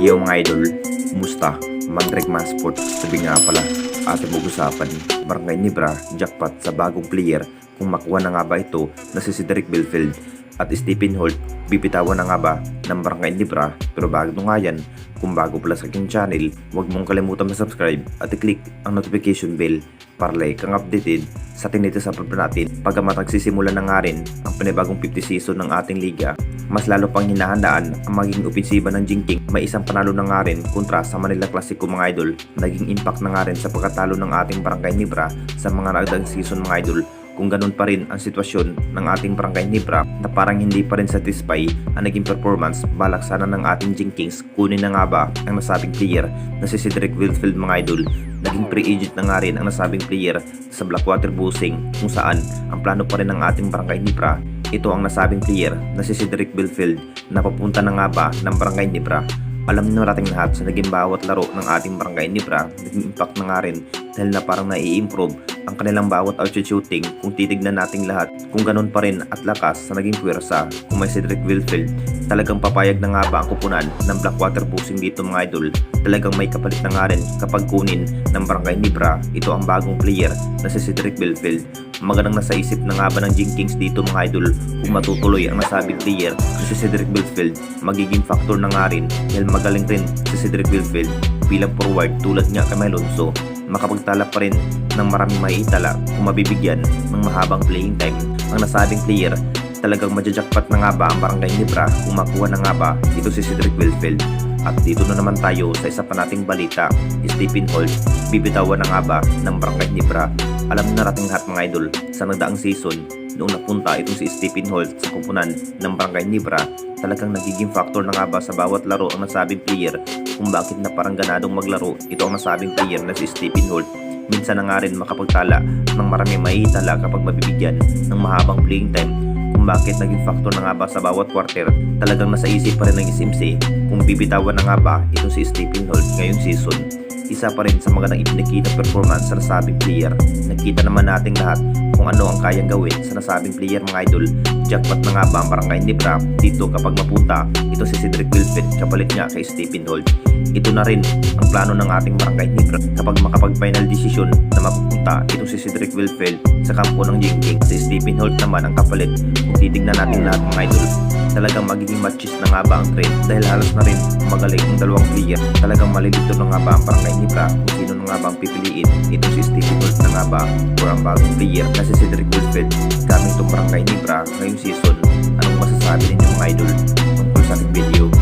Yo mga idol, kumusta? Mandrake Man Sports, sabi nga pala, ating mag-usapan, Barangay Nibra, jackpot sa bagong player, kung makuha na nga ba ito na si Cedric Belfield at Stephen Holt, bibitawan na nga ba ng Barangay Nibra? Pero bago nga yan, kung bago pala sa aking channel, huwag mong kalimutan mag-subscribe at i-click ang notification bell para like kang updated sa tinito sa upload natin. Pagkamat nagsisimula na nga rin ang panibagong 50 season ng ating liga, mas lalo pang hinahandaan ang magiging opensiba ng Jinking. May isang panalo na nga rin kontra sa Manila Clasico mga idol. Naging impact na nga rin sa pagkatalo ng ating Barangay Nibra sa mga nagdaang season mga idol. Kung ganun pa rin ang sitwasyon ng ating Barangay Nibra na parang hindi pa rin satisfy ang naging performance, balak sana ng ating Jinkings kunin na nga ba ang nasabing player na si Cedric Belfield mga idol. Naging free agent na nga rin ang nasabing player sa Blackwater Busing, kung saan ang plano pa rin ng ating Barangay Nibra. Ito ang nasabing player na si Cedric Belfield na papunta na nga ba ng Barangay Nibra. Alam nyo nating lahat sa naging bawat laro ng ating Barangay Nibra, naging impact na nga rin dahil na parang nai-improve ang kanilang bawat outshot shooting. Kung titignan nating lahat, kung ganun pa rin at lakas sa naging puwersa, kung may Cedric Belfield, talagang papayag na nga ba ang kupunan ng Blackwater Busing dito mga idol. Talagang may kapalit na nga rin kapag kunin ng Barangay Nibra ito ang bagong player na si Cedric Belfield. Magandang nasa isip na nga ba ng Jinkings dito mga idol kung matutuloy ang nasabing player na si Cedric Belfield. Magiging factor na nga rin dahil magaling rin si Cedric Belfield bilang forward tulad niya kay Melonzo. Makapagtala pa rin ng maraming maiitala kung mabibigyan ng mahabang playing time ang nasabing player. Talagang majajakpat na nga ba ang Barangay Nibra kung makuha na nga ba ito si Cedric Belfield. At dito na naman tayo sa isa pa nating balita, Stephen Holt, bibitawan na nga ba ng Barangay Nibra? Alam na nating lahat mga idol, sa nagdaang season, noong napunta itong si Stephen Holt sa kupunan ng Barangay Nibra, talagang nagiging factor na nga ba sa bawat laro ang nasabing player kung bakit na parang ganadong maglaro ito ang nasabing player na si Stephen Holt. Minsan na nga rin makapagtala ng maraming maiitala kapag mabibigyan ng mahabang playing time. Kung bakit naging factor na nga ba sa bawat quarter, talagang nasa isip pa rin ng SMC kung bibitawan na nga ba itong si Stephen Holt ngayong season. Isa pa rin sa magandang ipinakita performance sa nasabing player. Nakita naman natin lahat kung ano ang kayang gawin sa nasabing player mga idol. Jackpot na nga ba ang Barangay Nibra dito kapag mapunta ito si Cedric Belfield kapalit niya kay Stephen Holt. Ito na rin ang plano ng ating Barangay Nibra kapag makapag-final decision na mapupunta itong si Cedric Belfield sa kampo ng Jinking. Si Stephen Holt naman ang kapalit. Kung titignan natin lahat mga idol, talagang magiging matches na nga ba ang trend dahil halos na rin magaling ang dalawang player. Talagang malilito na nga ba ang Barangay Nibra kung sino na nga ba ang pipiliin. Ito si Stephen Holt na nga ba o ang bagong player na si Cedric Belfield coming to Barangay Nibra ngayong season. Anong masasabi ninyo mga idol tungkol sa ating video?